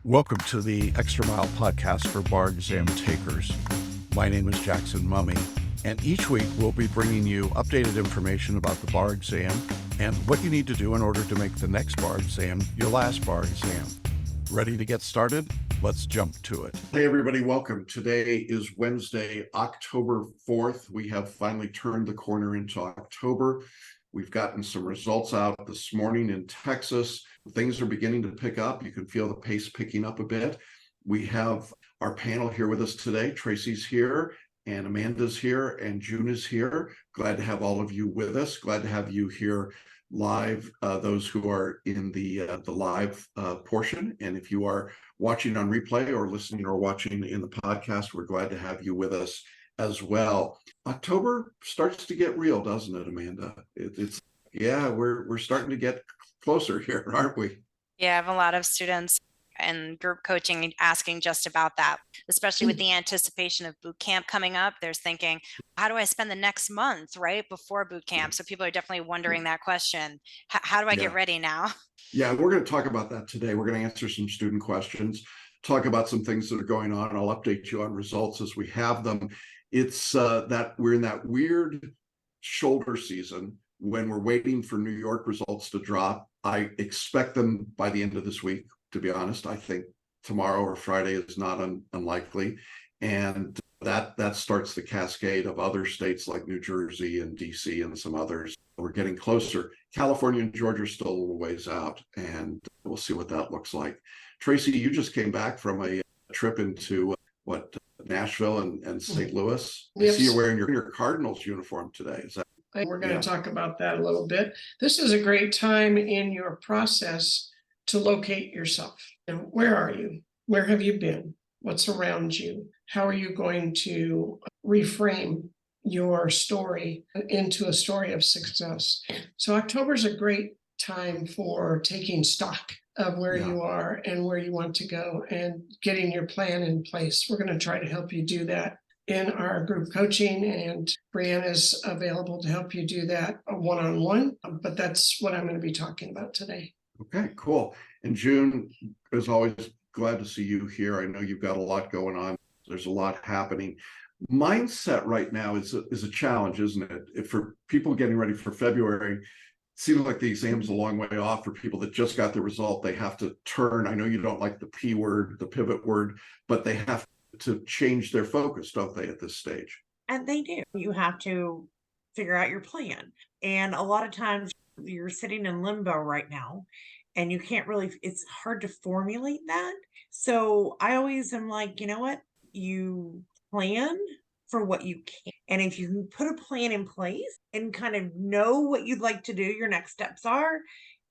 Welcome to the Extra Mile podcast for bar exam takers. My name is Jackson Mummy, and each week we'll be bringing you updated information about the bar exam and what you need to do in order to make the next bar exam your last bar exam. Ready to get started? Let's jump to it. Hey everybody, welcome. Today is Wednesday, October 4th. We have finally turned the corner into October. We've gotten some results out this morning in Texas. Things are beginning to pick up. You can feel the pace picking up a bit. We have our panel here with us today. Tracy's here, and Amanda's here, and June is here. Glad to have all of you with us. Glad to have you here live, those who are in the live portion. And if you are watching on replay or listening or watching in the podcast, we're glad to have you with us as well. October starts to get real, doesn't it, Amanda? We're starting to get closer here, aren't we? Yeah, I have a lot of students and group coaching asking just about that, especially with the anticipation of boot camp coming up. They're thinking, how do I spend the next month right before boot camp? So people are definitely wondering that question. How do I get ready now? Yeah, we're going to talk about that today. We're going to answer some student questions, talk about some things that are going on. I'll update you on results as we have them. It's that we're in that weird shoulder season when we're waiting for New York results to drop. I expect them by the end of this week, to be honest. I think tomorrow or Friday is not unlikely. And that starts the cascade of other states like New Jersey and DC and some others. We're getting closer. California and Georgia are still a little ways out, and we'll see what that looks like. Tracy, you just came back from a trip into Nashville and St. Louis. Yes. I see you're wearing your Cardinals uniform today. Is that? We're going to talk about that a little bit. This is a great time in your process to locate yourself. And where are you? Where have you been? What's around you? How are you going to reframe your story into a story of success? So October is a great time for taking stock of where you are and where you want to go and getting your plan in place. We're going to try to help you do that in our group coaching, and Brianna's available to help you do that one-on-one, but that's what I'm going to be talking about today. Okay, cool. And June, as always, glad to see you here. I know you've got a lot going on. There's a lot happening. Mindset right now is a challenge, isn't it? If for people getting ready for February, it seems like the exam's a long way off. For people that just got the result, they have to turn. I know you don't like the P word, the pivot word, but they have to change their focus, don't they, at this stage? And they do. You have to figure out your plan. And a lot of times you're sitting in limbo right now and you can't really, it's hard to formulate that. So I always am like, you know what? You plan for what you can. And if you can put a plan in place and kind of know what you'd like to do, your next steps are,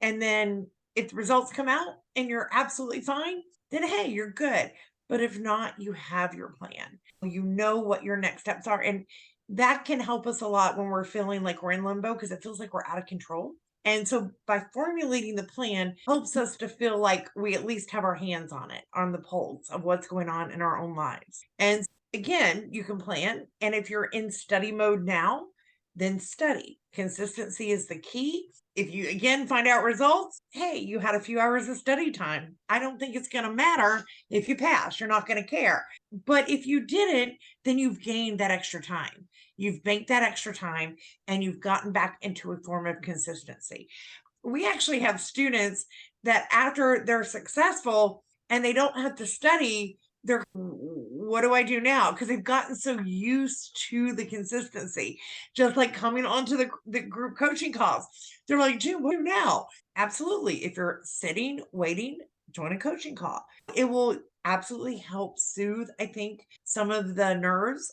and then if the results come out and you're absolutely fine, then hey, you're good. But if not, you have your plan. You know what your next steps are. And that can help us a lot when we're feeling like we're in limbo because it feels like we're out of control. And so by formulating the plan helps us to feel like we at least have our hands on it, on the pulse of what's going on in our own lives. And again, you can plan. And if you're in study mode now, then study. Consistency is the key. If you, again, find out results, hey, you had a few hours of study time. I don't think it's going to matter if you pass. You're not going to care. But if you didn't, then you've gained that extra time. You've banked that extra time and you've gotten back into a form of consistency. We actually have students that after they're successful and they don't have to study, they're, what do I do now? Because they've gotten so used to the consistency, just like coming onto the group coaching calls. They're like, June, what do now? Absolutely. If you're sitting, waiting, join a coaching call. It will absolutely help soothe, I think, some of the nerves,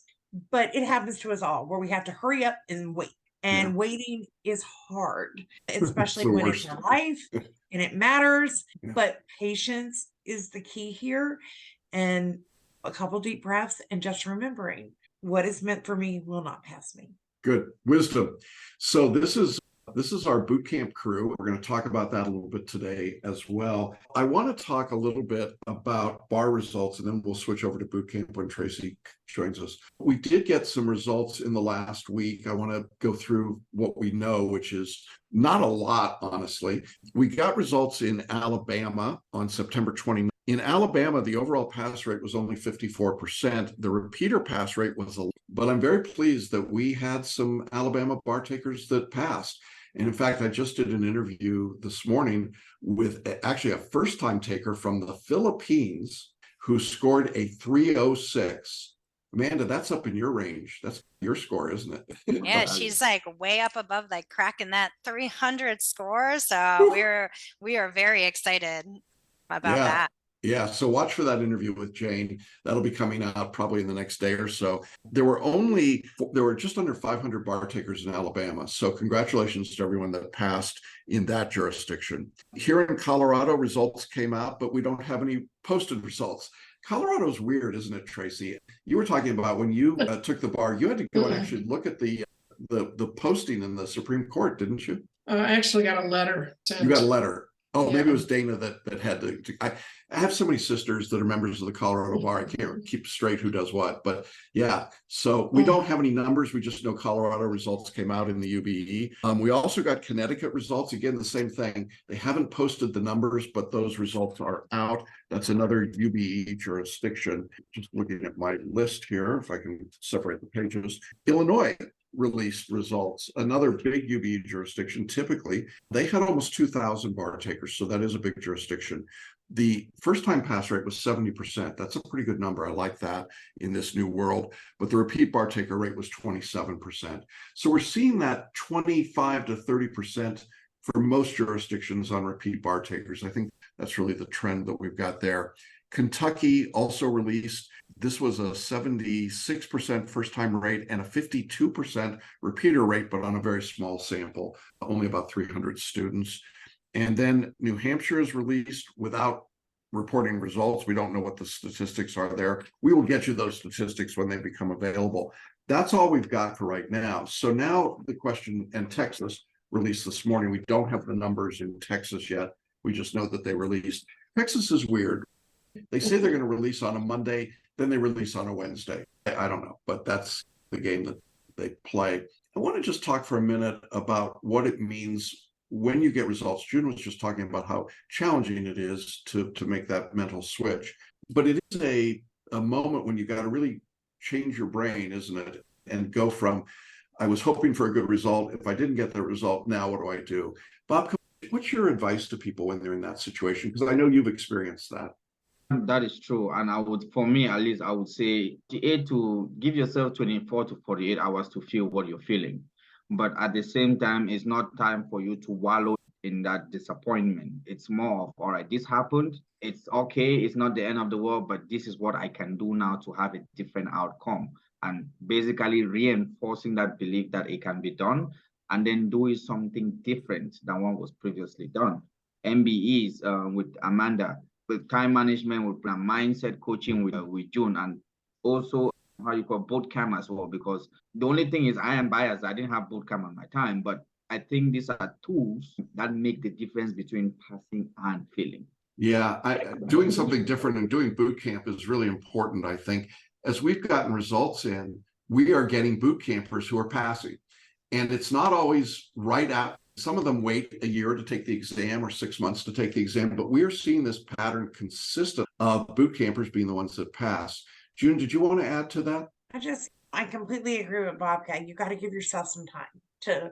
but it happens to us all where we have to hurry up and wait. And waiting is hard, especially when it's your life and it matters. But patience is the key here. And a couple deep breaths and just remembering what is meant for me will not pass me. Good wisdom. So this is our Bootcamp crew. We're going to talk about that a little bit today as well. I want to talk a little bit about bar results, and then we'll switch over to Bootcamp when Tracy joins us. We did get some results in the last week. I want to go through what we know, which is not a lot, honestly. We got results in Alabama on September 29th. In Alabama, the overall pass rate was only 54%. The repeater pass rate was but I'm very pleased that we had some Alabama bar takers that passed. And in fact, I just did an interview this morning with actually a first-time taker from the Philippines who scored a 306. Amanda, that's up in your range. That's your score, isn't it? Yeah, she's like way up above, like cracking that 300 score. So we are very excited about that. Yeah, so watch for that interview with Jane. That'll be coming out probably in the next day or so. There were just under 500 bar takers in Alabama. So congratulations to everyone that passed in that jurisdiction. Here in Colorado, results came out, but we don't have any posted results. Colorado's weird, isn't it, Tracy? You were talking about when you took the bar, you had to go and actually look at the posting in the Supreme Court, didn't you? I actually got a letter sent. You got a letter. Oh, Yeah. maybe it was Dana that had to. I have so many sisters that are members of the Colorado Bar. I can't keep straight who does what, but yeah. So we don't have any numbers. We just know Colorado results came out in the UBE. We also got Connecticut results. Again, the same thing. They haven't posted the numbers, but those results are out. That's another UBE jurisdiction. Just looking at my list here, if I can separate the pages. Illinois released results, another big UBE jurisdiction. Typically, they had almost 2,000 bar takers, so that is a big jurisdiction. The first-time pass rate was 70%. That's a pretty good number. I like that in this new world. But the repeat bar taker rate was 27%. So we're seeing that 25 to 30% for most jurisdictions on repeat bar takers. I think that's really the trend that we've got there. Kentucky also released. This was a 76% first-time rate and a 52% repeater rate, but on a very small sample, only about 300 students. And then New Hampshire is released without reporting results. We don't know what the statistics are there. We will get you those statistics when they become available. That's all we've got for right now. So now the question, and Texas released this morning. We don't have the numbers in Texas yet. We just know that they released. Texas is weird. They say they're going to release on a Monday, then they release on a Wednesday. I don't know, but that's the game that they play. I want to just talk for a minute about what it means when you get results. June was just talking about how challenging it is to make that mental switch. But it is a moment when you got to really change your brain, isn't it? And go from, I was hoping for a good result. If I didn't get the result, now what do I do? Bob, what's your advice to people when they're in that situation? Because I know you've experienced that. That is true. And for me, at least, I would say to give yourself 24 to 48 hours to feel what you're feeling. But at the same time, it's not time for you to wallow in that disappointment. It's more of, all right, this happened. It's okay. It's not the end of the world, but this is what I can do now to have a different outcome. And basically reinforcing that belief that it can be done, and then doing something different than what was previously done. MBEs with Amanda, with time management, with mindset coaching with June, and also how you call Bootcamp as well, because the only thing is I am biased. I didn't have Bootcamp on my time, but I think these are tools that make the difference between passing and failing. Yeah, doing something different and doing Bootcamp is really important, I think. As we've gotten results in, we are getting boot campers who are passing. And it's not always right out. Some of them wait a year to take the exam or 6 months to take the exam, but we're seeing this pattern consistent of boot campers being the ones that pass. June, did you want to add to that? I completely agree with Bobcat. You got to give yourself some time to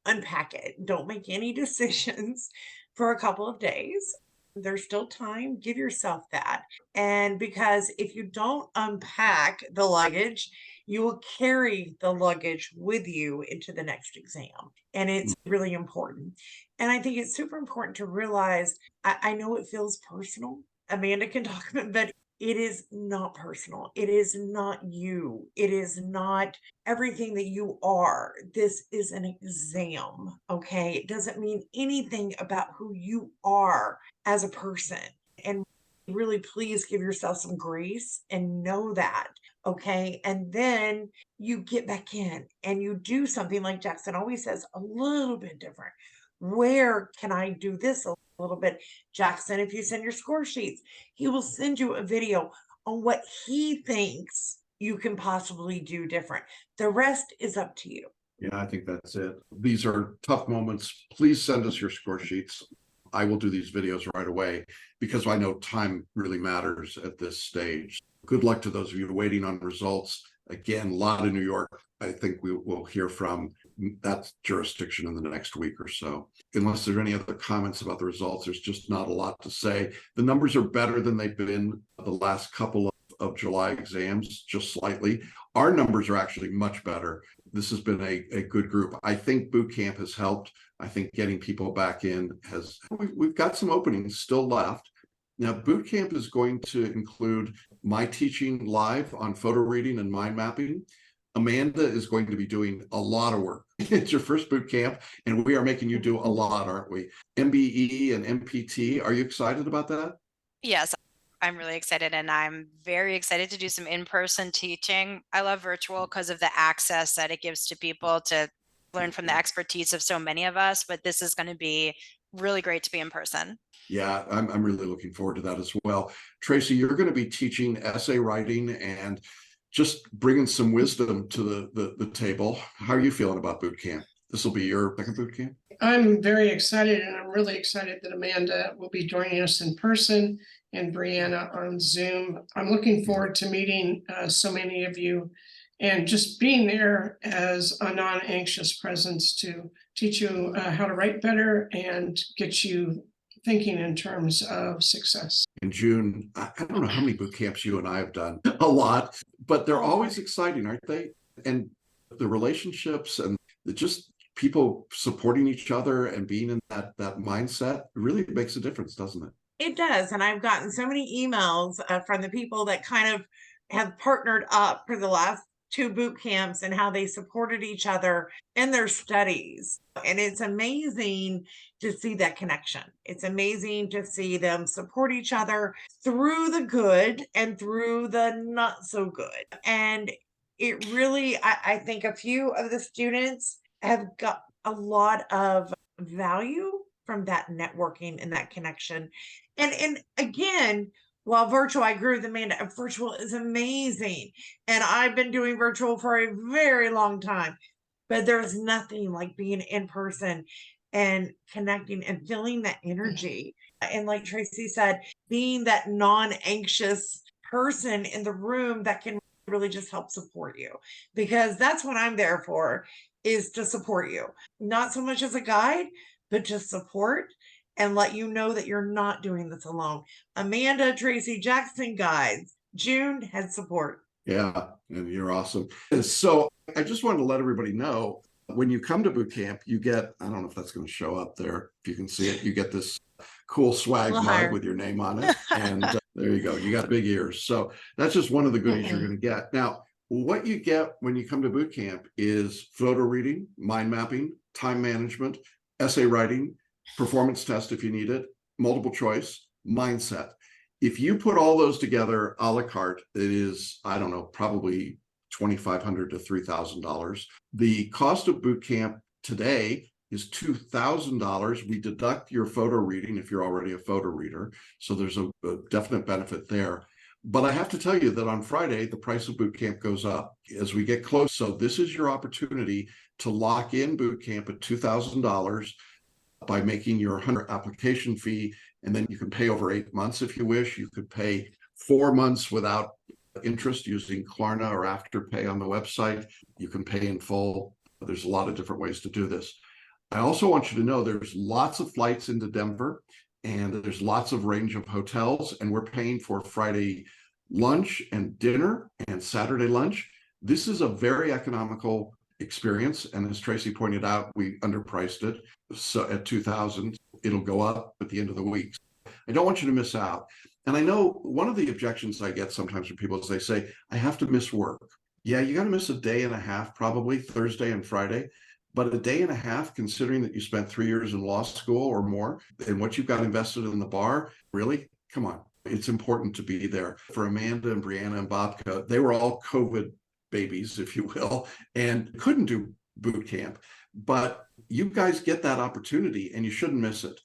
unpack it. Don't make any decisions for a couple of days. There's still time. Give yourself that. And because if you don't unpack the luggage, you will carry the luggage with you into the next exam. And it's really important. And I think it's super important to realize, I know it feels personal. Amanda can talk about it, but it is not personal. It is not you. It is not everything that you are. This is an exam, okay? It doesn't mean anything about who you are as a person. And really, please give yourself some grace and know that, okay? And then you get back in and you do something like Jackson always says, a little bit different. Where can I do this a little bit? Jackson, if you send your score sheets, he will send you a video on what he thinks you can possibly do different. The rest is up to you. Yeah, I think that's it. These are tough moments. Please send us your score sheets. I will do these videos right away because I know time really matters at this stage. Good luck to those of you waiting on results. Again, a lot of New York, I think we will hear from that jurisdiction in the next week or so. Unless there's any other comments about the results, there's just not a lot to say. The numbers are better than they've been the last couple of July exams, just slightly. Our numbers are actually much better. This has been a good group. I think boot camp has helped. I think getting people back in we've got some openings still left. Now, boot camp is going to include my teaching live on photo reading and mind mapping. Amanda is going to be doing a lot of work. It's your first boot camp, and we are making you do a lot, aren't we? MBE and MPT, are you excited about that? Yes, I'm really excited, and I'm very excited to do some in-person teaching. I love virtual because of the access that it gives to people to learn from the expertise of so many of us, but this is going to be really great to be in person. Yeah, I'm really looking forward to that as well. Tracy, you're going to be teaching essay writing and just bringing some wisdom to the table. How are you feeling about boot camp? This will be your second boot camp? I'm very excited, and I'm really excited that Amanda will be joining us in person and Brianna on Zoom. I'm looking forward to meeting so many of you and just being there as a non-anxious presence to teach you how to write better and get you thinking in terms of success. In June, I don't know how many boot camps you and I have done, a lot, but they're always exciting, aren't they? And the relationships and just people supporting each other and being in that mindset really makes a difference, doesn't it? It does. And I've gotten so many emails from the people that kind of have partnered up for the last 2 boot camps and how they supported each other in their studies. And it's amazing to see that connection. It's amazing to see them support each other through the good and through the not so good. And it really, I think a few of the students have got a lot of value from that networking and that connection. And again, while virtual, I agree with Amanda, virtual is amazing. And I've been doing virtual for a very long time, but there's nothing like being in person and connecting and feeling that energy. And like Tracy said, being that non-anxious person in the room that can really just help support you, because that's what I'm there for, is to support you. Not so much as a guide, but just support and let you know that you're not doing this alone. Amanda, Tracy, Jackson guides. June had support. Yeah, and you're awesome. And so I just wanted to let everybody know, when you come to boot camp, you get, I don't know if that's going to show up there, if you can see it, you get this cool swag mug with your name on it. And there you go. You got big ears. So that's just one of the goodies you're going to get. Now, what you get when you come to boot camp is photo reading, mind mapping, time management, essay writing, performance test if you need it, multiple choice, mindset. If you put all those together a la carte, it is, I don't know, probably $2,500 to $3,000. The cost of boot camp today is $2,000. We deduct your photo reading if you're already a photo reader. So there's a definite benefit there. But I have to tell you that on Friday, the price of boot camp goes up as we get close. So this is your opportunity to lock in boot camp at $2,000 by making your $100 application fee. And then you can pay over 8 months if you wish. You could pay 4 months without interest using Klarna or Afterpay on the website. You can pay in full. There's a lot of different ways to do this. I also want you to know there's lots of flights into Denver, and there's lots of range of hotels, and we're paying for Friday lunch and dinner and Saturday lunch. This is a very economical experience, and as Tracy pointed out, we underpriced it. So at $2,000, it'll go up at the end of the week. I don't want you to miss out. And I know one of the objections I get sometimes from people is they say, I have to miss work. Yeah, you got to miss a day and a half, probably Thursday and Friday. But a day and a half, considering that you spent 3 years in law school or more, and what you've got invested in the bar, really, come on. It's important to be there. For Amanda and Brianna and Bobka, they were all COVID babies, if you will, and couldn't do boot camp. But you guys get that opportunity, and you shouldn't miss it.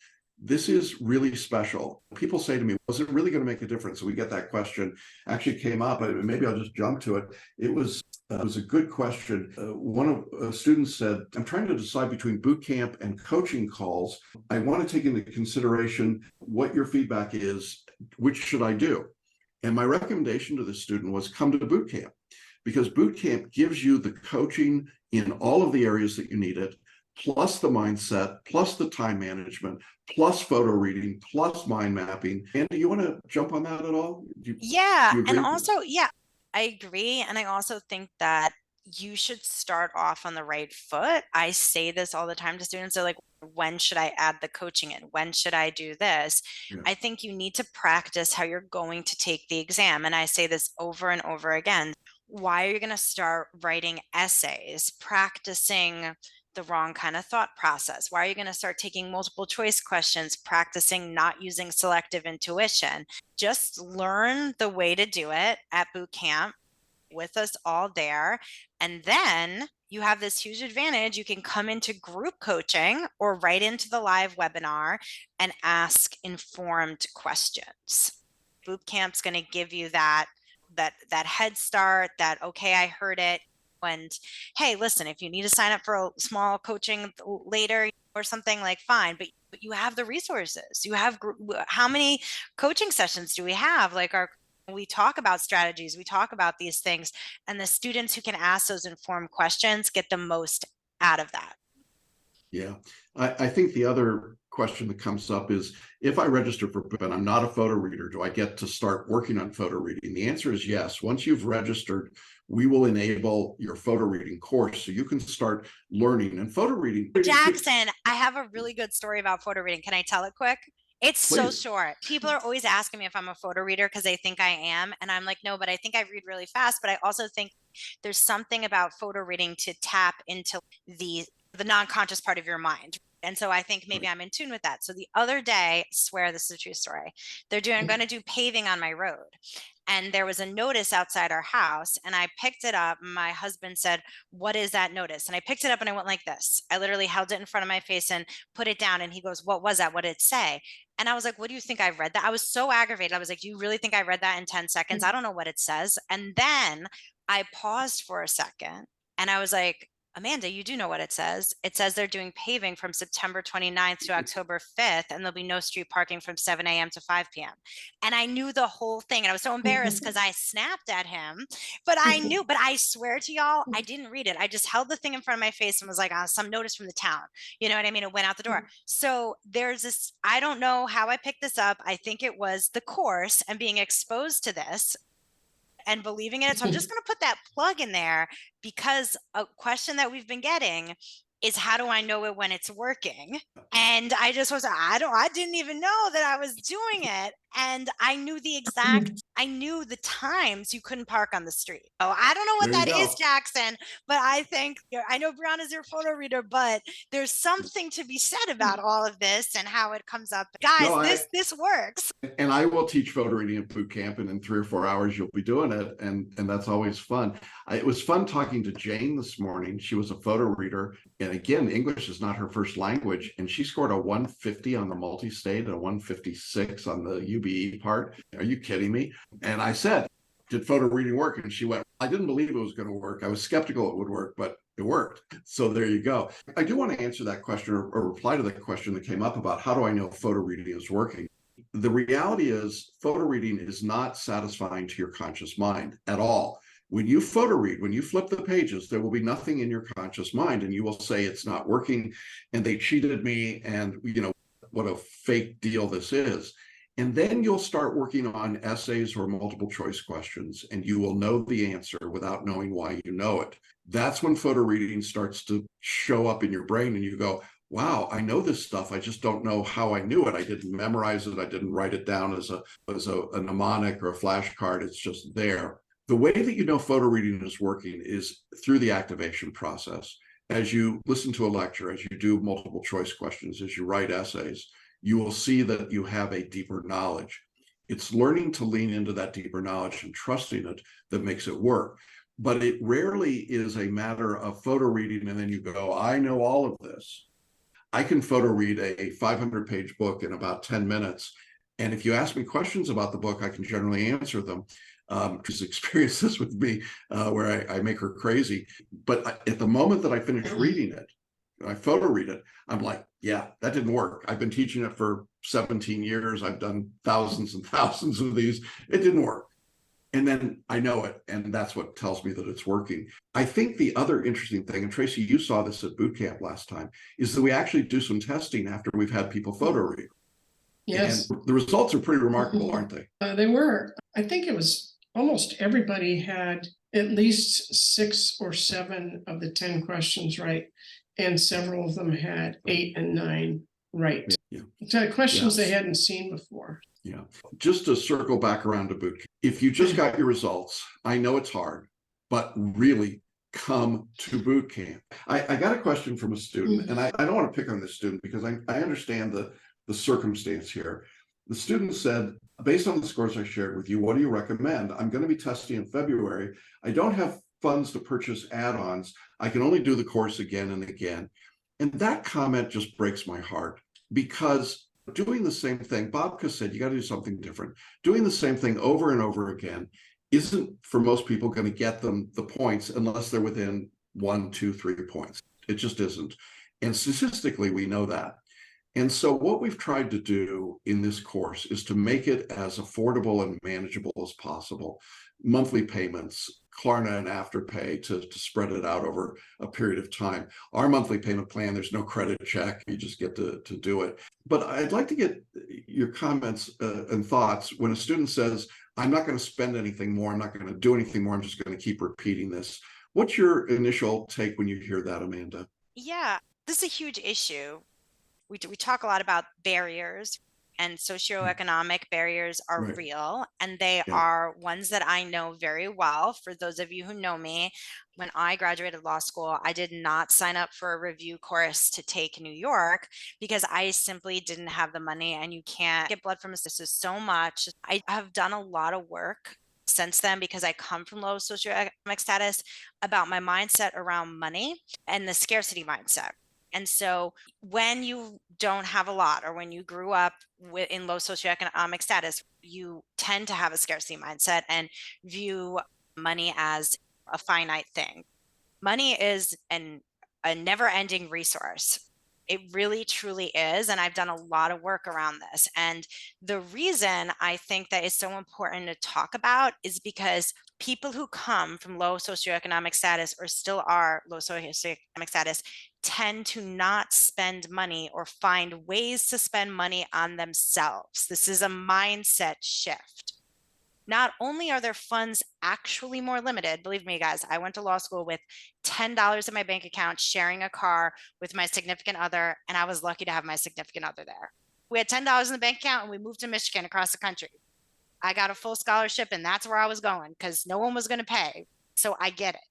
This is really special. People say to me, was it really going to make a difference? So we get that question. Actually came up, and maybe I'll just jump to it. It was It was a good question. One of students said, I'm trying to decide between boot camp and coaching calls. I want to take into consideration what your feedback is. Which should I do? And my recommendation to the student was come to boot camp, because boot camp gives you the coaching in all of the areas that you need it, plus the mindset, plus the time management, plus photo reading, plus mind mapping. And do you want to jump on that at all? Yeah. Do you And agree? also, yeah, I agree. And I also think that you should start off on the right foot. I say this all the time to students. They're like, when should I add the coaching in? When should I do this? Yeah. I think you need to practice how you're going to take the exam. And I say this over and over again. Why are you going to start writing essays, practicing the wrong kind of thought process? Why are you going to start taking multiple choice questions, practicing not using selective intuition? Just learn the way to do it at boot camp with us all there. And then you have this huge advantage. You can come into group coaching or right into the live webinar and ask informed questions. Boot camp's going to give you that head start, that, okay, I heard it. And hey, listen, if you need to sign up for a small coaching later or something, like, fine, but you have the resources. You have, how many coaching sessions do we have? Like, we talk about strategies, we talk about these things, and the students who can ask those informed questions get the most out of that. Yeah, I think the other question that comes up is, if I register for boot and I'm not a photo reader, do I get to start working on photo reading? The answer is yes. Once you've registered, we will enable your photo reading course so you can start learning. And photo reading. Jackson, I have a really good story about photo reading. Can I tell it quick? It's Please. so short. People are always asking me if I'm a photo reader because they think I am. And I'm like, no, but I think I read really fast. But I also think there's something about photo reading to tap into the non-conscious part of your mind. And so I think maybe I'm in tune with that. So the other day, I swear this is a true story, I'm going to do paving on my road. And there was a notice outside our house, and I picked it up. My husband said, what is that notice? And I picked it up and I went like this. I literally held it in front of my face and put it down. And he goes, what was that? What did it say? And I was like, what do you think? I read that? I was so aggravated. I was like, do you really think I read that in 10 seconds? I don't know what it says. And then I paused for a second and I was like, Amanda, you do know what it says. It says they're doing paving from September 29th to October 5th, and there'll be no street parking from 7 a.m. to 5 p.m. And I knew the whole thing. And I was so embarrassed because I snapped at him, but I knew, but I swear to y'all, I didn't read it. I just held the thing in front of my face and was like, some notice from the town. You know what I mean? It went out the door. So there's this, I don't know how I picked this up. I think it was the course and being exposed to this and believing in it. So I'm just going to put that plug in there, because a question that we've been getting is, how do I know it when it's working? And I just was, I didn't even know that I was doing it. And I knew I knew the times you couldn't park on the street. Oh, I don't know what that is, Jackson, but I think, I know Brianna's your photo reader, but there's something to be said about all of this and how it comes up. Guys, this works. And I will teach photo reading at boot camp, and in 3 or 4 hours you'll be doing it, and that's always fun. It was fun talking to Jane this morning. She was a photo reader, and again, English is not her first language, and she scored a 150 on the Multistate and a 156 on the UBE part. Are you kidding me? And I said, did photo reading work? And she went, I didn't believe it was going to work. I was skeptical it would work, but it worked. So there you go. I do want to answer that question, or reply to the question that came up about, how do I know photo reading is working? The reality is, photo reading is not satisfying to your conscious mind at all. When you photo read, when you flip the pages, there will be nothing in your conscious mind, and you will say it's not working, and they cheated me, and what a fake deal this is. And then you'll start working on essays or multiple choice questions, and you will know the answer without knowing why you know it. That's when photo reading starts to show up in your brain, and you go, wow, I know this stuff. I just don't know how I knew it. I didn't memorize it. I didn't write it down as a mnemonic or a flashcard. It's just there. The way that you know photo reading is working is through the activation process. As you listen to a lecture, as you do multiple choice questions, as you write essays, you will see that you have a deeper knowledge. It's learning to lean into that deeper knowledge and trusting it that makes it work. But it rarely is a matter of photo reading and then you go, I know all of this. I can photo read a 500-page book in about 10 minutes. And if you ask me questions about the book, I can generally answer them. She's experienced this with me, where I make her crazy. But at the moment that I finish reading it, I photo read it, I'm like, yeah, that didn't work. I've been teaching it for 17 years. I've done thousands and thousands of these. It didn't work. And then I know it, and that's what tells me that it's working. I think the other interesting thing, and Tracy, you saw this at Bootcamp last time, is that we actually do some testing after we've had people photo read. Yes. And the results are pretty remarkable, aren't they? They were. I think it was almost everybody had at least 6 or 7 of the 10 questions right, and several of them had 8 and 9 right. Yeah. So questions Yes. they hadn't seen before. Yeah. Just to circle back around to Bootcamp, if you just got your results, I know it's hard, but really come to Bootcamp. I got a question from a student, and I don't want to pick on this student because I understand the circumstance here. The student said, based on the scores I shared with you, what do you recommend? I'm going to be testing in February. I don't have funds to purchase add-ons. I can only do the course again and again. And that comment just breaks my heart, because doing the same thing, Bobka said, you got to do something different. Doing the same thing over and over again isn't, for most people, going to get them the points unless they're within 1, 2, 3 points. It just isn't. And statistically, we know that. And so what we've tried to do in this course is to make it as affordable and manageable as possible. Monthly payments, Klarna and Afterpay to spread it out over a period of time. Our monthly payment plan, there's no credit check. You just get to do it. But I'd like to get your comments and thoughts when a student says, I'm not going to spend anything more. I'm not going to do anything more. I'm just going to keep repeating this. What's your initial take when you hear that, Amanda? Yeah, this is a huge issue. We talk a lot about barriers, and socioeconomic barriers are Right. real, and they Yeah. are ones that I know very well. For those of you who know me, when I graduated law school, I did not sign up for a review course to take New York because I simply didn't have the money, and you can't get blood from a sister so much. I have done a lot of work since then, because I come from low socioeconomic status, about my mindset around money and the scarcity mindset. And so when you don't have a lot, or when you grew up in low socioeconomic status, you tend to have a scarcity mindset and view money as a finite thing. Money is a never-ending resource. It really, truly is. And I've done a lot of work around this. And the reason I think that is so important to talk about is because people who come from low socioeconomic status, or still are low socioeconomic status, tend to not spend money or find ways to spend money on themselves. This is a mindset shift. Not only are their funds actually more limited, believe me, guys, I went to law school with $10 in my bank account, sharing a car with my significant other, and I was lucky to have my significant other there. We had $10 in the bank account, and we moved to Michigan across the country. I got a full scholarship, and that's where I was going because no one was going to pay. So I get it.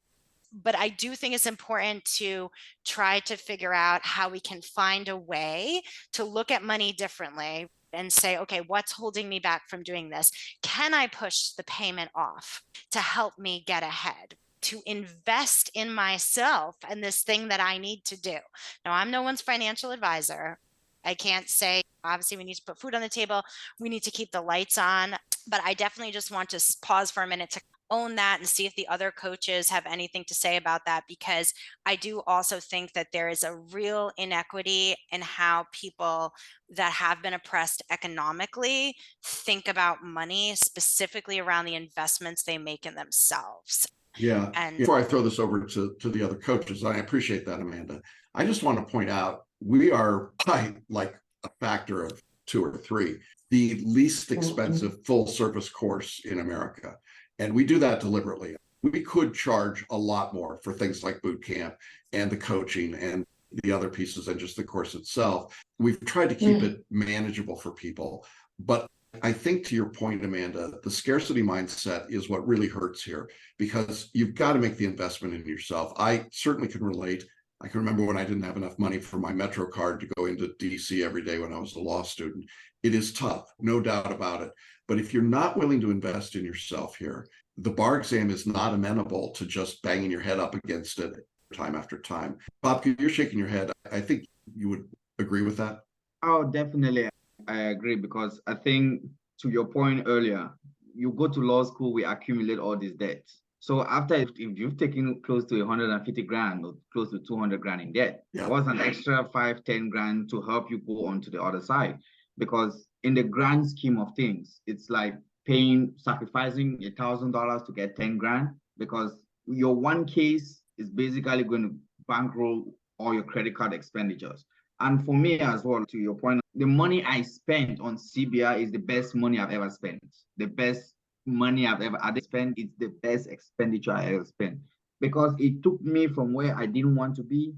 But I do think it's important to try to figure out how we can find a way to look at money differently and say, okay, what's holding me back from doing this? Can I push the payment off to help me get ahead, to invest in myself and this thing that I need to do? Now, I'm no one's financial advisor. I can't say, obviously, we need to put food on the table. We need to keep the lights on. But I definitely just want to pause for a minute to own that and see if the other coaches have anything to say about that, because I do also think that there is a real inequity in how people that have been oppressed economically think about money, specifically around the investments they make in themselves. Yeah. And before I throw this over to the other coaches, I appreciate that, Amanda. I just want to point out, we are by like a factor of 2 or 3, the least expensive full service course in America. And we do that deliberately. We could charge a lot more for things like Bootcamp and the coaching and the other pieces and just the course itself. We've tried to keep it manageable for people. But I think, to your point, Amanda, the scarcity mindset is what really hurts here, because you've got to make the investment in yourself. I certainly can relate. I can remember when I didn't have enough money for my Metro card to go into DC every day when I was a law student. It is tough, no doubt about it. But if you're not willing to invest in yourself here, the bar exam is not amenable to just banging your head up against it time after time. Bob, you're shaking your head. I think you would agree with that. Oh, definitely. I agree, because I think, to your point earlier, you go to law school, we accumulate all these debts. So after, if you've taken close to 150 grand or close to 200 grand in debt, what's an extra 5, 10 grand to help you go on to the other side? Because in the grand scheme of things, it's like sacrificing $1,000 to get 10 grand, because your one case is basically going to bankroll all your credit card expenditures. And for me as well, to your point, the money I spent on CBR is the best money I've ever spent. The best money I've ever spent. It's the best expenditure I ever spent, because it took me from where I didn't want to be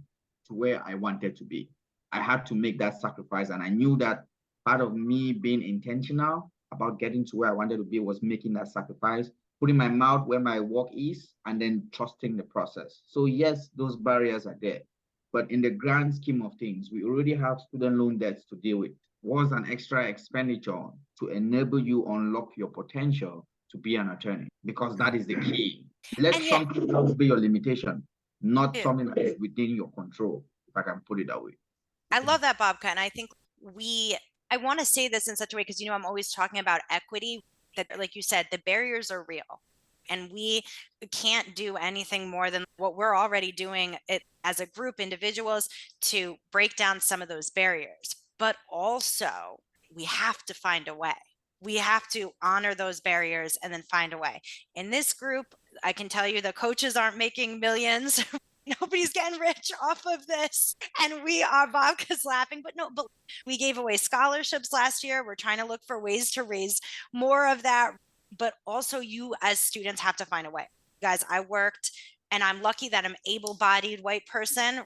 to where I wanted to be. I had to make that sacrifice, and I knew that part of me being intentional about getting to where I wanted to be was making that sacrifice, putting my mouth where my work is, and then trusting the process. So yes, those barriers are there. But in the grand scheme of things, we already have student loan debts to deal with. What's an extra expenditure to enable you unlock your potential to be an attorney? Because that is the key. Let something else be your limitation, not something that is within your control, if I can put it that way. I love that, Bobka. And I think I want to say this in such a way, because, you know, I'm always talking about equity, that, like you said, the barriers are real. And we can't do anything more than what we're already doing as a group, individuals, to break down some of those barriers. But also, we have to find a way. We have to honor those barriers and then find a way. In this group, I can tell you the coaches aren't making millions. Nobody's getting rich off of this. And Bobka's laughing, but we gave away scholarships last year. We're trying to look for ways to raise more of that. But also, you as students have to find a way. Guys, I worked, and I'm lucky that I'm able-bodied white person.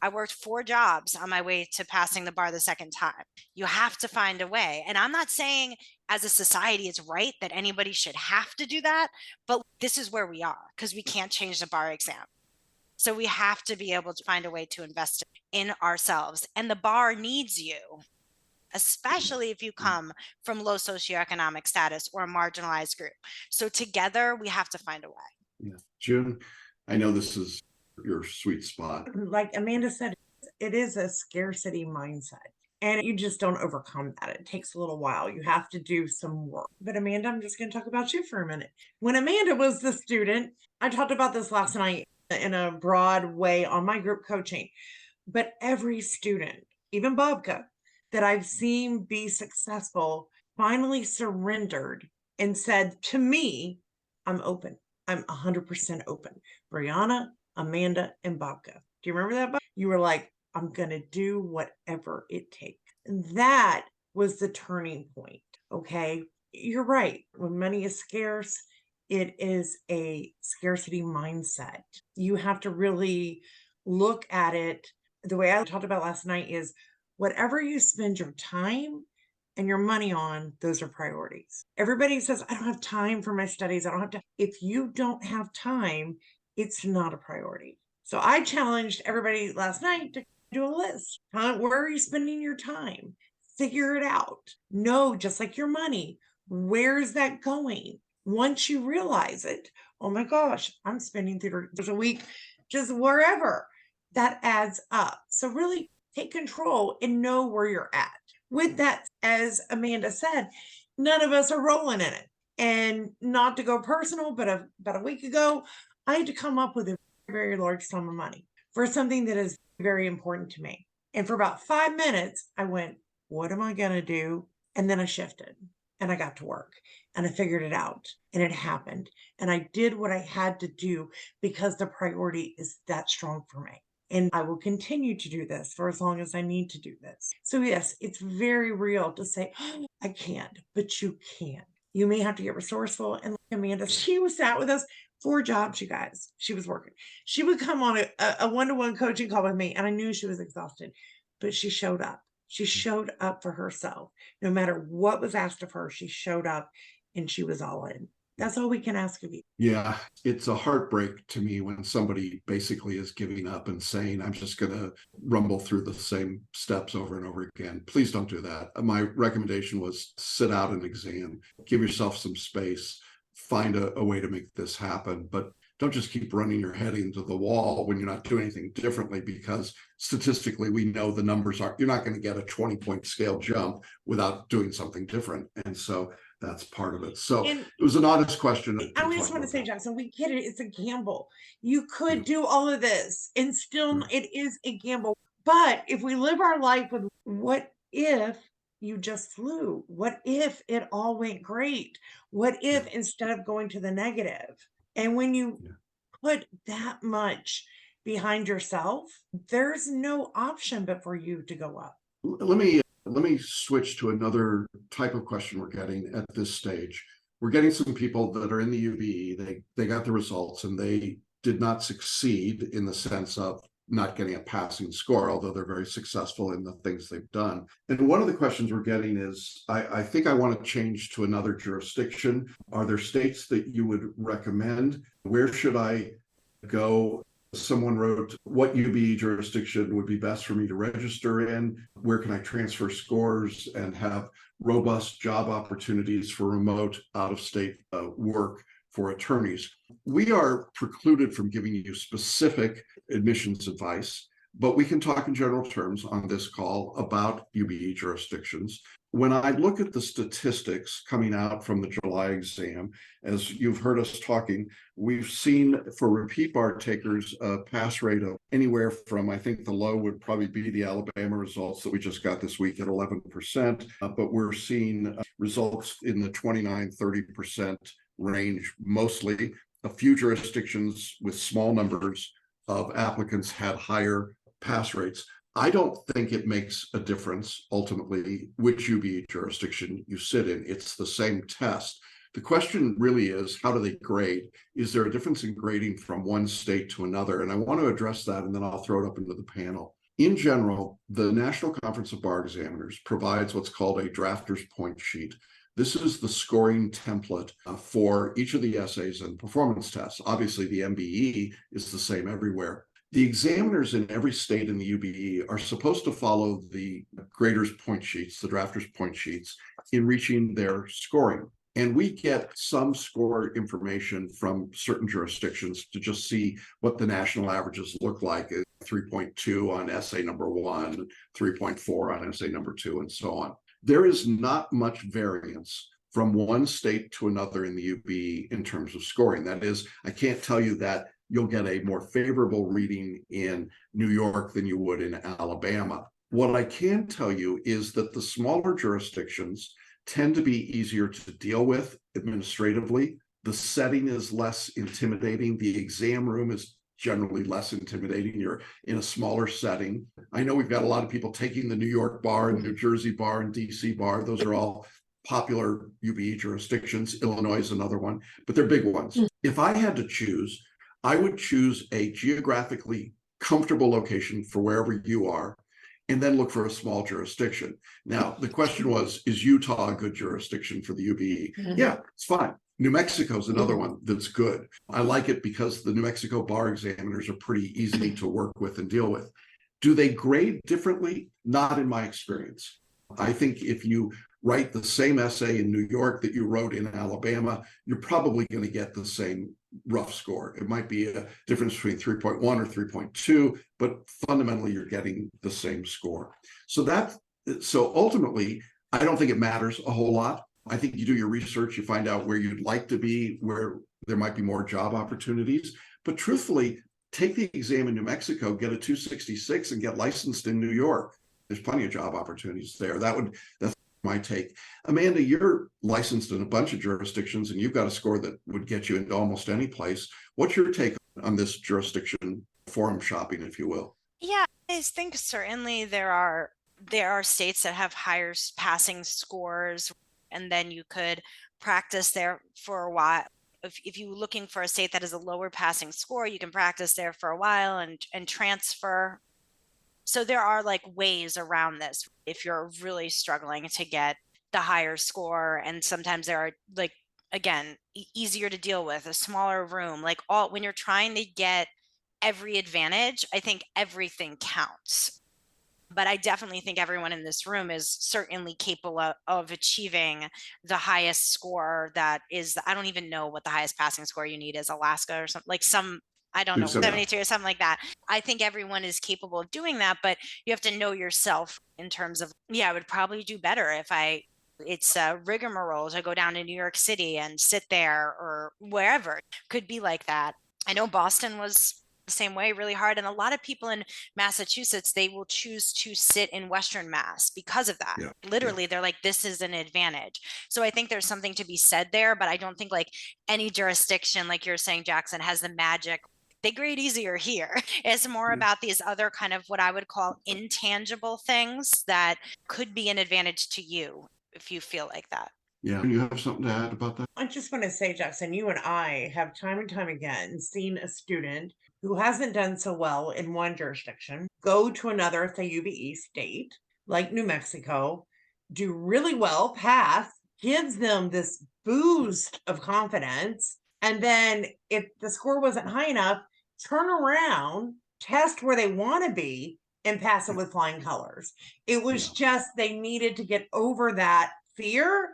I worked 4 jobs on my way to passing the bar the second time. You have to find a way. And I'm not saying as a society it's right that anybody should have to do that, but this is where we are, because we can't change the bar exam. So we have to be able to find a way to invest in ourselves. And the bar needs you, especially if you come from low socioeconomic status or a marginalized group. So together, we have to find a way. Yeah. June, I know this is your sweet spot. Like Amanda said, it is a scarcity mindset, and you just don't overcome that. It takes a little while. You have to do some work. But Amanda, I'm just going to talk about you for a minute. When Amanda was the student, I talked about this last night in a broad way on my group coaching, but every student, even Bobka, that I've seen be successful finally surrendered and said to me, I'm open. I'm 100% open. Brianna, Amanda, and Bobka. Do you remember that? You were like, I'm going to do whatever it takes. And that was the turning point. Okay. You're right. When money is scarce, it is a scarcity mindset. You have to really look at it. The way I talked about last night is whatever you spend your time and your money on, those are priorities. Everybody says, I don't have time for my studies. I don't have time. If you don't have time, it's not a priority. So I challenged everybody last night to do a list. Where are you spending your time? Figure it out. Know, just like your money, where's that going? Once you realize it, oh my gosh, I'm spending $3 a week just wherever. That adds up. So really take control and know where you're at. With that, as Amanda said, none of us are rolling in it. And not to go personal, but about a week ago, I had to come up with a very large sum of money for something that is very important to me. And for about 5 minutes, I went, what am I going to do? And then I shifted and I got to work and I figured it out and it happened. And I did what I had to do because the priority is that strong for me. And I will continue to do this for as long as I need to do this. So yes, it's very real to say, oh, I can't, but you can. You may have to get resourceful. And like Amanda, she was sat with us 4 jobs, you guys. She was working. She would come on a one-to-one coaching call with me, and I knew she was exhausted, but she showed up. She showed up for herself. No matter what was asked of her, she showed up and she was all in. That's all we can ask of you. Yeah, it's a heartbreak to me when somebody basically is giving up and saying, I'm just going to rumble through the same steps over and over again. Please don't do that. My recommendation was sit out an exam, give yourself some space, find a way to make this happen. But don't just keep running your head into the wall when you're not doing anything differently, because statistically we know the numbers are, you're not going to get a 20-point scale jump without doing something different. And so that's part of it. So And it was an honest question. I just want to say, Jackson, we get it. It's a gamble. You could do all of this and still, it is a gamble. But if we live our life with what if you just flew? What if it all went great? What if instead of going to the negative? And when you put that much behind yourself, there's no option but for you to go up. Let me switch to another type of question we're getting at this stage. We're getting some people that are in the UBE, they got the results and they did not succeed in the sense of not getting a passing score, although they're very successful in the things they've done. And one of the questions we're getting is, I think I want to change to another jurisdiction. Are there states that you would recommend? Where should I go? Someone wrote, what UBE jurisdiction would be best for me to register in? Where can I transfer scores and have robust job opportunities for remote out-of-state work for attorneys? We are precluded from giving you specific admissions advice, but we can talk in general terms on this call about UBE jurisdictions. When I look at the statistics coming out from the July exam, as you've heard us talking, we've seen for repeat bar takers a pass rate of anywhere from, I think the low would probably be the Alabama results that we just got this week at 11%, but we're seeing results in the 29-30% range mostly. A few jurisdictions with small numbers of applicants had higher pass rates. I don't think it makes a difference ultimately which UBE jurisdiction you sit in. It's the same test. The question really is, how do they grade? Is there a difference in grading from one state to another? And I want to address that, and then I'll throw it up into the panel. In general, the National Conference of Bar Examiners provides what's called a drafter's point sheet. This is the scoring template for each of the essays and performance tests. Obviously, the MBE is the same everywhere. The examiners in every state in the UBE are supposed to follow the graders' point sheets, the drafters' point sheets, in reaching their scoring. And we get some score information from certain jurisdictions to just see what the national averages look like, 3.2 on essay number 1, 3.4 on essay number 2, and so on. There is not much variance from one state to another in the UBE in terms of scoring. That is, I can't tell you that you'll get a more favorable reading in New York than you would in Alabama. What I can tell you is that the smaller jurisdictions tend to be easier to deal with administratively. The setting is less intimidating. The exam room is generally less intimidating. You're in a smaller setting. I know we've got a lot of people taking the New York bar and New Jersey bar and DC bar. Those are all popular UBE jurisdictions. Illinois is another one, but they're big ones. If I had to choose, I would choose a geographically comfortable location for wherever you are, and then look for a small jurisdiction. Now, the question was, is Utah a good jurisdiction for the UBE? Yeah, it's fine. New Mexico is another one that's good. I like it because the New Mexico bar examiners are pretty easy to work with and deal with. Do they grade differently? Not in my experience. I think if you write the same essay in New York that you wrote in Alabama, you're probably going to get the same rough score. It might be a difference between 3.1 or 3.2, but fundamentally you're getting the same score. So ultimately, I don't think it matters a whole lot. I think you do your research, you find out where you'd like to be, where there might be more job opportunities. But truthfully, take the exam in New Mexico, get a 266 and get licensed in New York. There's plenty of job opportunities there. That's my take. Amanda, you're licensed in a bunch of jurisdictions and you've got a score that would get you into almost any place. What's your take on this jurisdiction forum shopping, if you will? Yeah, I think certainly there are states that have higher passing scores, and then you could practice there for a while. If you're looking for a state that has a lower passing score, you can practice there for a while and transfer. So there are like ways around this if you're really struggling to get the higher score. And sometimes there are, like, again, easier to deal with, a smaller room, like when you're trying to get every advantage, I think everything counts. But I definitely think everyone in this room is certainly capable of achieving the highest score that is, I don't even know what the highest passing score you need is, Alaska or something, like some, I don't know, 72 or something like that. I think everyone is capable of doing that, but you have to know yourself in terms of, I would probably do better if it's a rigmarole to go down to New York City and sit there or wherever. Could be like that. I know Boston was the same way, really hard. And a lot of people in Massachusetts, they will choose to sit in Western Mass because of that. Literally, they're like, this is an advantage. So I think there's something to be said there, but I don't think like any jurisdiction, like you're saying, Jackson, has the magic. They grade easier here. It's more about these other kind of what I would call intangible things that could be an advantage to you if you feel like that. Yeah, you have something to add about that? I just want to say, Jackson, you and I have time and time again seen a student who hasn't done so well in one jurisdiction go to another, say UBE state, like New Mexico, do really well, pass, gives them this boost of confidence. And then if the score wasn't high enough, turn around, test where they want to be, and pass it with flying colors. It was just, they needed to get over that fear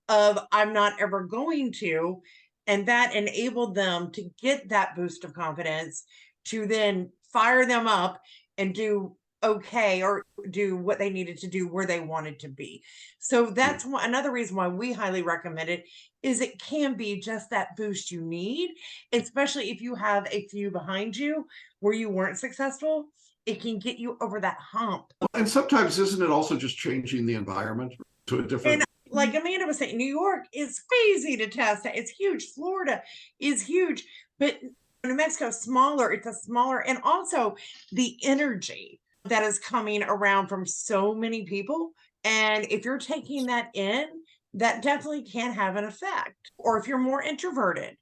of I'm not ever going to, and that enabled them to get that boost of confidence to then fire them up and do okay or do what they needed to do where they wanted to be. So that's another reason why we highly recommend it, is it can be just that boost you need, especially if you have a few behind you where you weren't successful. It can get you over that hump. And sometimes isn't it also just changing the environment to a different? And like Amanda was saying, New York is crazy to test. It's huge. Florida is huge, but New Mexico is smaller. It's a smaller, and also the energy that is coming around from so many people. And if you're taking that in, that definitely can have an effect. Or if you're more introverted,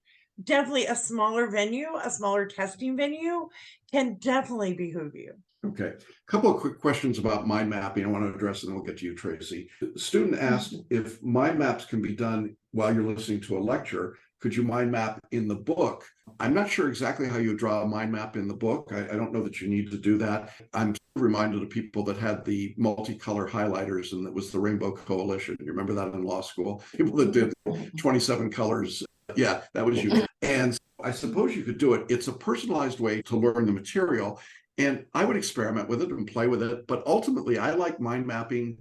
definitely a smaller venue, a smaller testing venue can definitely behoove you. Okay, a couple of quick questions about mind mapping I want to address, and then we'll get to you, Tracy. The student asked if mind maps can be done while you're listening to a lecture. Could you mind map in the book? I'm not sure exactly how you draw a mind map in the book. I don't know that you need to do that. I'm reminded of people that had the multicolor highlighters, and that was the Rainbow Coalition. You remember that in law school? People that did 27 colors. Yeah, that was you. And I suppose you could do it. It's a personalized way to learn the material. And I would experiment with it and play with it. But ultimately, I like mind mapping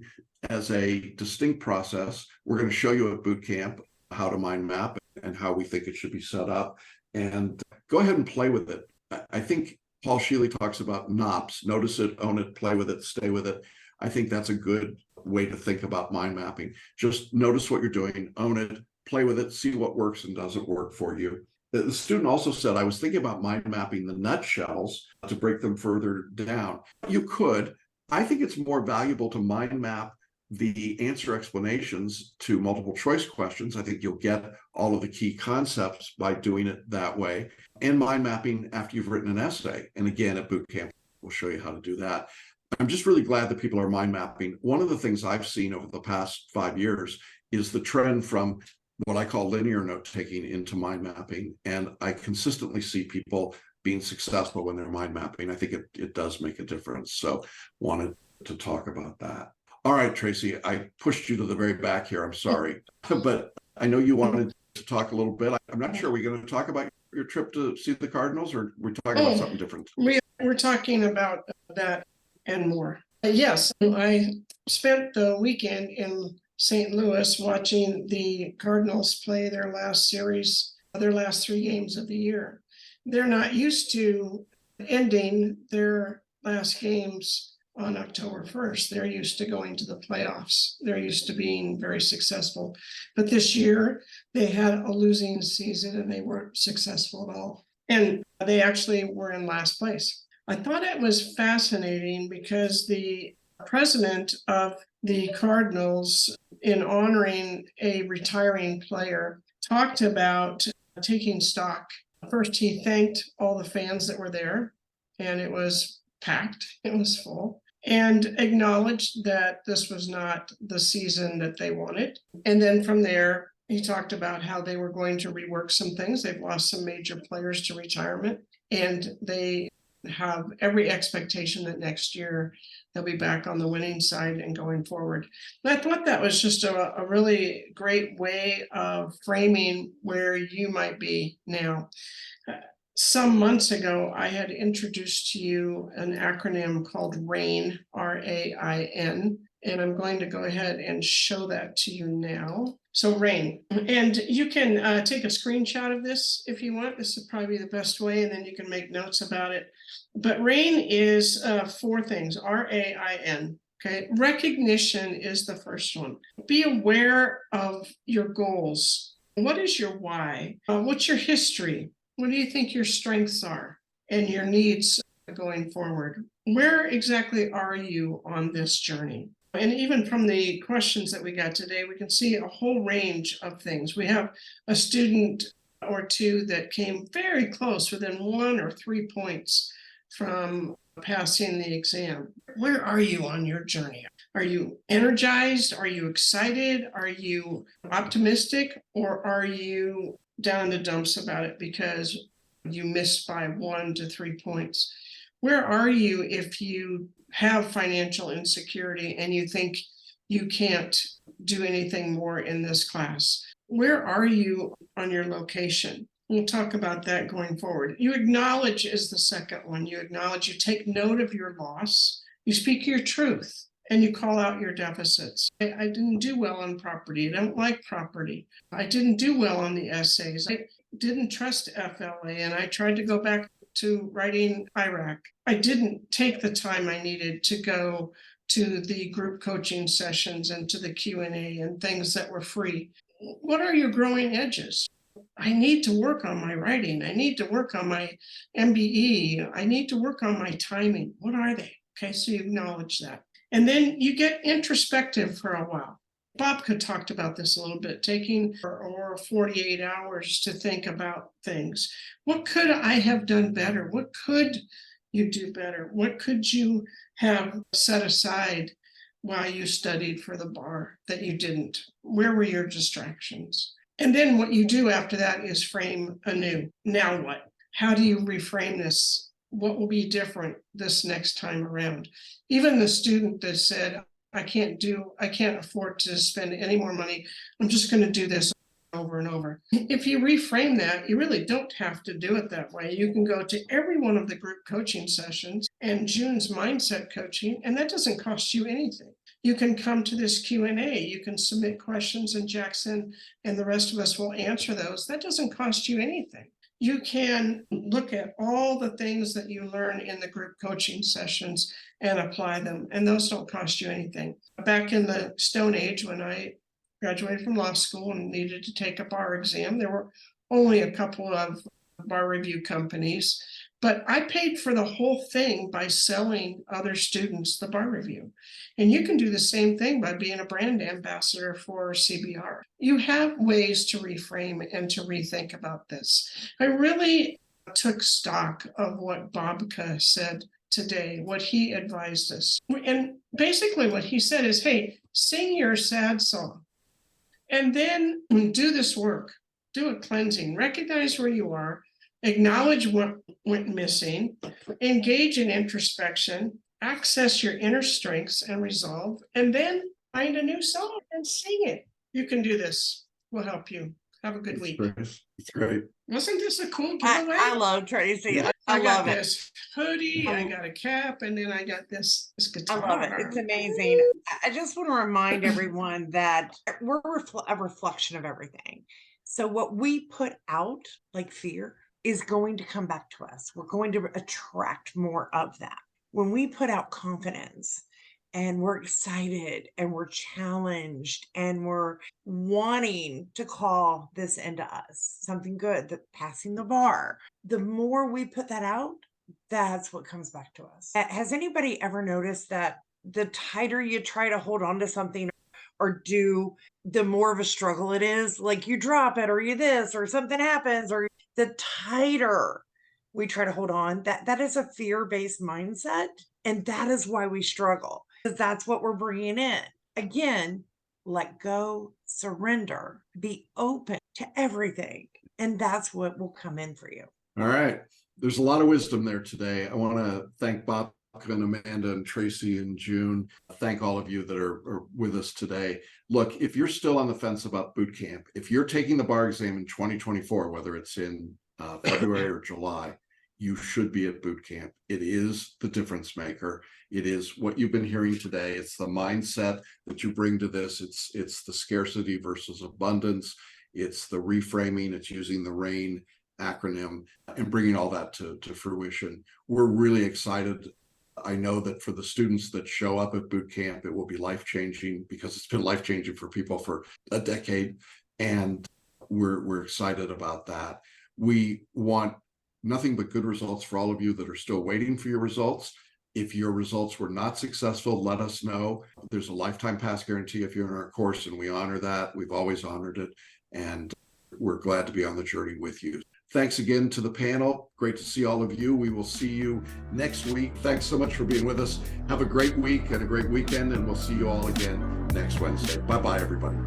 as a distinct process. We're going to show you at Bootcamp how to mind map and how we think it should be set up. And go ahead and play with it. I think Paul Sheely talks about NOPS, notice it, own it, play with it, stay with it. I think that's a good way to think about mind mapping. Just notice what you're doing, own it, play with it, see what works and doesn't work for you. The student also said, I was thinking about mind mapping the nutshells to break them further down. You could. I think it's more valuable to mind map the answer explanations to multiple choice questions. I think you'll get all of the key concepts by doing it that way. And mind mapping after you've written an essay. And again, at Bootcamp, we'll show you how to do that. I'm just really glad that people are mind mapping. One of the things I've seen over the past 5 years is the trend from what I call linear note taking into mind mapping. And I consistently see people being successful when they're mind mapping. I think it does make a difference. So wanted to talk about that. All right, Tracy, I pushed you to the very back here. I'm sorry, but I know you wanted to talk a little bit. I'm not sure. Are we going to talk about your trip to see the Cardinals, or we're talking about something different? We're talking about that and more. Yes, I spent the weekend in St. Louis watching the Cardinals play their last series, their last 3 games of the year. They're not used to ending their last games on October 1st. They're used to going to the playoffs. They're used to being very successful. But this year they had a losing season and they weren't successful at all. And they actually were in last place. I thought it was fascinating because the president of the Cardinals, in honoring a retiring player, talked about taking stock. First, he thanked all the fans that were there, and it was packed, it was full, and acknowledged that this was not the season that they wanted. And then from there, he talked about how they were going to rework some things. They've lost some major players to retirement, and they have every expectation that next year they'll be back on the winning side and going forward. And I thought that was just a really great way of framing where you might be now. Some months ago, I had introduced to you an acronym called RAIN, RAIN, and I'm going to go ahead and show that to you now. So RAIN, and you can take a screenshot of this if you want. This would probably be the best way, and then you can make notes about it. But RAIN is 4 things, RAIN. Okay, recognition is the first one. Be aware of your goals. What is your why? What's your history? What do you think your strengths are and your needs going forward? Where exactly are you on this journey? And even from the questions that we got today, we can see a whole range of things. We have a student or two that came very close, within 1 or 3 points from passing the exam. Where are you on your journey? Are you energized? Are you excited? Are you optimistic? Or are you down in the dumps about it because you missed by 1 to 3 points? Where are you if you have financial insecurity and you think you can't do anything more in this class? Where are you on your location? We'll talk about that going forward. You acknowledge is the second one. You acknowledge, you take note of your loss, you speak your truth, and you call out your deficits. I didn't do well on property. I don't like property. I didn't do well on the essays. I didn't trust FLA, and I tried to go back to writing IRAC. I didn't take the time I needed to go to the group coaching sessions and to the Q&A and things that were free. What are your growing edges? I need to work on my writing. I need to work on my MBE. I need to work on my timing. What are they? Okay, so you acknowledge that. And then you get introspective for a while. Bobka talked about this a little bit, taking or 48 hours to think about things. What could I have done better? What could you do better? What could you have set aside while you studied for the bar that you didn't? Where were your distractions? And then what you do after that is frame anew. Now what? How do you reframe this? What will be different this next time around? Even the student that said, I can't afford to spend any more money. I'm just going to do this over and over. If you reframe that, you really don't have to do it that way. You can go to every one of the group coaching sessions and June's mindset coaching, and that doesn't cost you anything. You can come to this Q&A. You can submit questions, and Jackson and the rest of us will answer those. That doesn't cost you anything. You can look at all the things that you learn in the group coaching sessions and apply them, and those don't cost you anything. Back in the Stone Age, when I graduated from law school and needed to take a bar exam, there were only a couple of bar review companies, but I paid for the whole thing by selling other students the bar review. And you can do the same thing by being a brand ambassador for CBR. You have ways to reframe and to rethink about this. I really took stock of what Bobka said today, what he advised us. And basically what he said is, hey, sing your sad song and then do this work, do a cleansing, recognize where you are, acknowledge what went missing, engage in introspection, access your inner strengths and resolve, and then find a new song and sing it. You can do this. We'll help you. Have a good week. It's great. Wasn't this a cool giveaway? I love Tracy. I got love it. this hoodie, I got a cap, and then I got this guitar. I love it. It's amazing. I just want to remind everyone that we're a reflection of everything. So what we put out, like fear, is going to come back to us. We're going to attract more of that. When we put out confidence and we're excited and we're challenged and we're wanting to call this into us, something good, that passing the bar, the more we put that out, that's what comes back to us. Has anybody ever noticed that the tighter you try to hold on to something or do, the more of a struggle it is? Like you drop it or you this or something happens, or the tighter we try to hold on, that is a fear-based mindset. And that is why we struggle, because that's what we're bringing in. Again, let go, surrender, be open to everything. And that's what will come in for you. All right. There's a lot of wisdom there today. I want to thank Bob and Amanda and Tracy and June. Thank all of you that are with us today. Look, if you're still on the fence about boot camp, if you're taking the bar exam in 2024, whether it's in February or July, you should be at boot camp. It is the difference maker. It is what you've been hearing today. It's the mindset that you bring to this. It's the scarcity versus abundance. It's the reframing. It's using the RAIN acronym and bringing all that to fruition. We're really excited. I know that for the students that show up at boot camp, it will be life-changing, because it's been life-changing for people for a decade. And we're excited about that. We want nothing but good results for all of you that are still waiting for your results. If your results were not successful, let us know. There's a lifetime pass guarantee if you're in our course, and we honor that. We've always honored it, and we're glad to be on the journey with you. Thanks again to the panel. Great to see all of you. We will see you next week. Thanks so much for being with us. Have a great week and a great weekend, and we'll see you all again next Wednesday. Bye-bye, everybody.